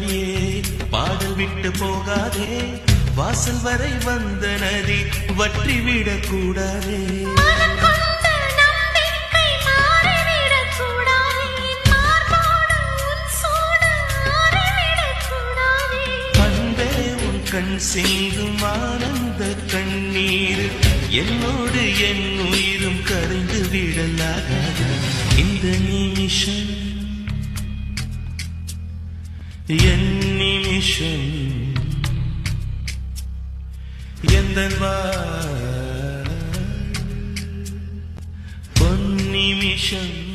மொழியே பாடல் விட்டு போகாதே, வாசல் வரை வந்த நதி வற்றிவிடக் கூடாதே. அன்பே உன் கண் சிந்தும் ஆனந்த கண்ணீர் என்னோடு என் உயிரும் கரைந்து விடலாகாத. இந்த நிமிஷம் என் நிமிஷம் எந்தன் பொன் நிமிஷம்.